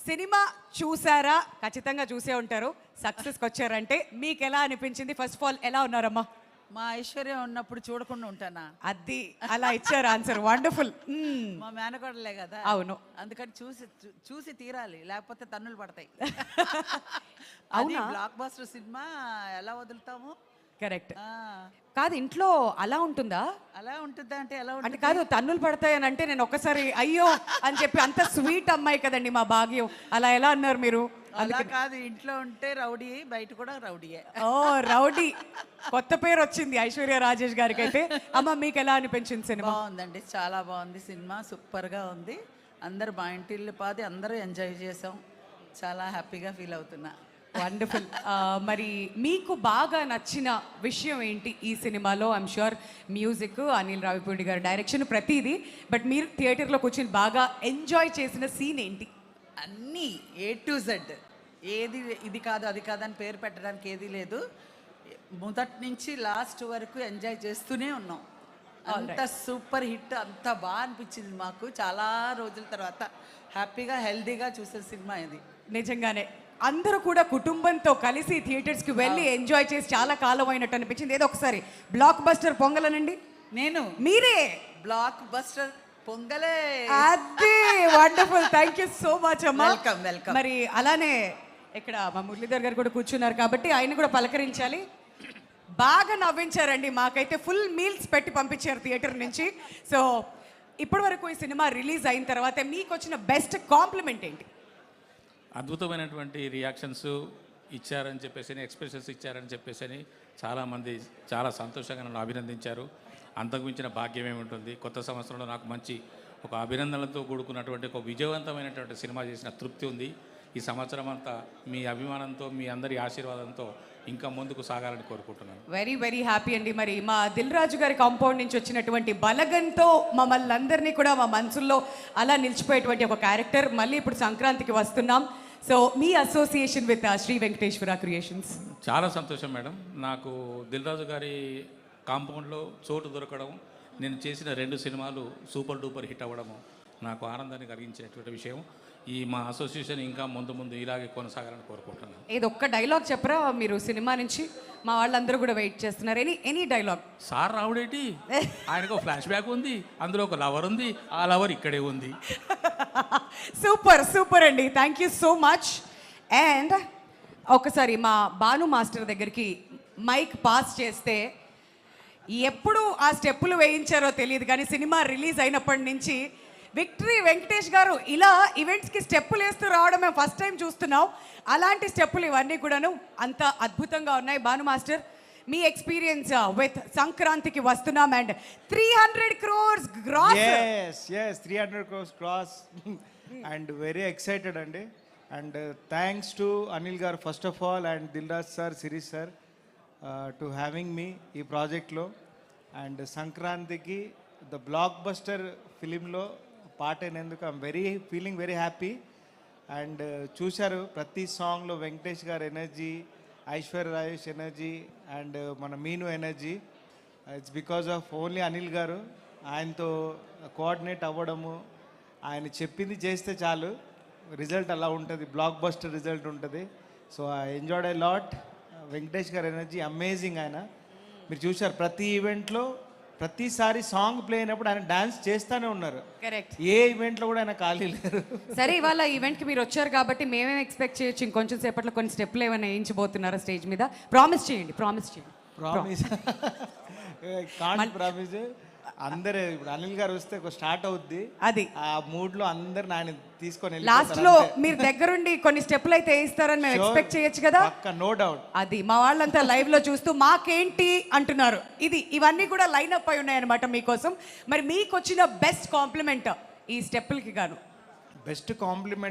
Cinema చూసారా? ఖచ్చితంగా చూసే ఉంటారు. సక్సెస్కి వచ్చారంటే మీకు ఎలా అనిపించింది? ఫస్ట్ ఆఫ్ ఆల్ ఎలా ఉన్నారమ్మా? మా ఐశ్వర్య ఉన్నప్పుడు చూడకుండా ఉంటానా? అది అలా ఇచ్చారు ఆన్సర్. వండర్ఫుల్. మా మేనకోడలే కదా. అవును. అందుకని చూసి తీరాలి, లేకపోతే తన్నులు పడతాయి. అవునా? బ్లాక్ బస్టర్ సినిమా ఎలా వదులుతాము? కరెక్ట్. ఆ, కాదు, ఇంట్లో అలా ఉంటుందా? అలా ఉంటుందా అంటే ఎలా అంటే ఉంటుంది? కాదు, తన్నులు పడతాయని అంటే నేను ఒక్కసారి అయ్యో అని చెప్పి, అంత స్వీట్ అమ్మాయి కదండి మా భాగ్యం, అలా ఎలా అన్నారు మీరు? అలా కాదు, ఇంట్లో ఉంటే రౌడీ, బయట కూడా రౌడీయే. ఓ రౌడీ, కొత్త పేరు వచ్చింది ఐశ్వర్య రాజేష్ గారికి. అయితే అమ్మ మీకు ఎలా అనిపించింది సినిమా? బాగుందండి, చాలా బాగుంది సినిమా, సూపర్గా ఉంది. అందరు మా ఇంటిల్లి పాది అందరూ ఎంజాయ్ చేసాం. చాలా హ్యాపీగా ఫీల్ అవుతున్నా. వండర్ఫుల్. మరి మీకు బాగా నచ్చిన విషయం ఏంటి ఈ సినిమాలో? I'm sure music, Anil Ravipudi గారి డైరెక్షన్, ప్రతిదీ. బట్ మీరు థియేటర్లో కూర్చొని బాగా ఎంజాయ్ చేసిన సీన్ ఏంటి? అన్నీ A to Z, ఏది ఇది కాదు అది కాదని పేరు పెట్టడానికి ఏది లేదు. మొదటి నుంచి లాస్ట్ వరకు ఎంజాయ్ చేస్తూనే ఉన్నాం. అంత సూపర్ హిట్, అంత బాగా అనిపించింది మాకు. చాలా రోజుల తర్వాత హ్యాపీగా హెల్దీగా చూసే సినిమా ఇది. నిజంగానే అందరూ కూడా కుటుంబంతో కలిసి థియేటర్స్కి వెళ్ళి ఎంజాయ్ చేసి చాలా కాలం అయినట్టు అనిపించింది. ఏదో ఒకసారి బ్లాక్ బస్టర్ పొంగలనండి. నేను మీరే బ్లాక్ బస్టర్ పొంగలే. అది wonderful. Thank you so much అమ్మా. Welcome welcome. మరి అలానే ఇక్కడ మా మురళీధర్ గారు కూడా కూర్చున్నారు కాబట్టి ఆయన కూడా పలకరించాలి. బాగా నవ్వించారండి, మాకైతే ఫుల్ మీల్స్ పెట్టి పంపించారు థియేటర్ నుంచి. సో ఇప్పటి వరకు ఈ సినిమా రిలీజ్ అయిన తర్వాత మీకు వచ్చిన బెస్ట్ కాంప్లిమెంట్ ఏంటి? అద్భుతమైనటువంటి రియాక్షన్స్ ఇచ్చారని చెప్పేసి, ఎక్స్ప్రెషన్స్ ఇచ్చారని చెప్పేసి చాలామంది చాలా సంతోషంగా నన్ను అభినందించారు. అంతకు మించిన భాగ్యం ఏముంటుంది? కొత్త సంవత్సరంలో నాకు మంచి ఒక అభినందనలతో కూడుకున్నటువంటి ఒక విజయవంతమైనటువంటి సినిమా చేసిన తృప్తి ఉంది. ఈ సంవత్సరం అంతా మీ అభిమానంతో, మీ అందరి ఆశీర్వాదంతో ఇంకా ముందుకు సాగాలని కోరుకుంటున్నాను. వెరీ వెరీ హ్యాపీ అండి. మరి మా దిల్ రాజు గారి కాంపౌండ్ నుంచి వచ్చినటువంటి బలగంతో మమ్మల్ని అందరినీ కూడా మా మనసుల్లో అలా నిలిచిపోయేటువంటి ఒక క్యారెక్టర్. మళ్ళీ ఇప్పుడు సంక్రాంతికి వస్తున్నాం. సో మీ association with Sri Venkateswara creations. చాలా సంతోషం మేడం. నాకు దిల్ రాజు గారి కాంపౌండ్లో చోటు దొరకడం, నేను చేసిన 2 సినిమాలు సూపర్ డూపర్ హిట్ అవ్వడము నాకు ఆనందాన్ని కలిగించేటువంటి విషయం. ఈ మా అసోసియేషన్ ఇంకా ముందు ముందు ఇలాగే కొనసాగాలని కోరుకుంటున్నాను. ఏదో ఒక్క డైలాగ్ చెప్పరా మీరు సినిమా నుంచి? మా వాళ్ళందరూ కూడా వెయిట్ చేస్తున్నారు. Any dialogue. సార్ రావుడేటి, ఆయనకు ఫ్లాష్ బ్యాక్ ఉంది, అందులో ఒక లవర్ ఉంది, ఆ లవర్ ఇక్కడే ఉంది. సూపర్ సూపర్ అండి, thank you so much. And ఒకసారి మా భాను మాస్టర్ దగ్గరికి మైక్ పాస్ చేస్తే, ఎప్పుడు ఆ స్టెప్పులు వేయించారో తెలియదు కానీ సినిమా రిలీజ్ అయినప్పటి నుంచి విక్టరీ వెంకటేష్ గారు ఇలా ఈవెంట్స్కి స్టెప్పులు వేస్తూ రావడం మేము ఫస్ట్ టైం చూస్తున్నాం. అలాంటి స్టెప్పులు ఇవన్నీ కూడాను అంత అద్భుతంగా ఉన్నాయి. భాను మాస్టర్, మీ ఎక్స్పీరియన్స్ విత్ సంక్రాంతికి వస్తున్నాం and 300 crores gross. yes 300 crores cross and very excited andi and thanks to Anil gar first of all and Dilraj sir, Sirish sir to having me ee project lo and సంక్రాంతికి the blockbuster film lo part అయినందుకు I'm feeling very happy. And చూశారు ప్రతి సాంగ్లో Venkatesh garu energy, Aishwarya Rajesh energy and మన Meenu energy. It's because of only Anil garu. ఆయనతో coordinate అవ్వడము, ఆయన చెప్పింది చేస్తే చాలు, రిజల్ట్ అలా ఉంటుంది, బ్లాక్ బస్టర్ రిజల్ట్ ఉంటుంది. So I enjoyed a lot. Venkatesh garu energy amazing. ఆయన మీరు చూశారు ప్రతి ఈవెంట్లో ప్రతిసారి సాంగ్ ప్లే అయినప్పుడు ఆయన డాన్స్ చేస్తూనే ఉన్నారు. కరెక్ట్. ఏ ఈవెంట్లో కూడా ఆయన ఖాళీ లేరు. సరే, ఇవాళ ఈవెంట్కి మీరు వచ్చారు కాబట్టి మేమేం ఎక్స్పెక్ట్ చేయొచ్చు? ఇంకొంచెం సేపట్లో కొన్ని స్టెప్లు ఏమైనా వేయించబోతున్నారా స్టేజ్ మీద? ప్రామిస్ చేయండి. Promise can't promise. అందరూ ఇప్పుడు అనిల్ గారు వస్తే స్టార్ట్ అవుద్ది, అది ఆ మూడ్ లో అందరిని ఆయన తీసుకొని లాస్ట్ లో మీరు దగ్గరుండి కొన్ని స్టెప్లు అయితే వేయిస్తారని మేము ఎక్స్పెక్ట్ చేయొచ్చు కదా? No doubt. అది మా వాళ్ళంతా లైవ్ లో చూస్తూ మాకేంటి అంటున్నారు. ఇవన్నీ కూడా లైన్ అప్ అయి ఉన్నాయన్నమాట మీకోసం. మరి మీకు వచ్చిన బెస్ట్ కాంప్లిమెంట్ ఈ స్టెప్పులకి గాను? Best compliment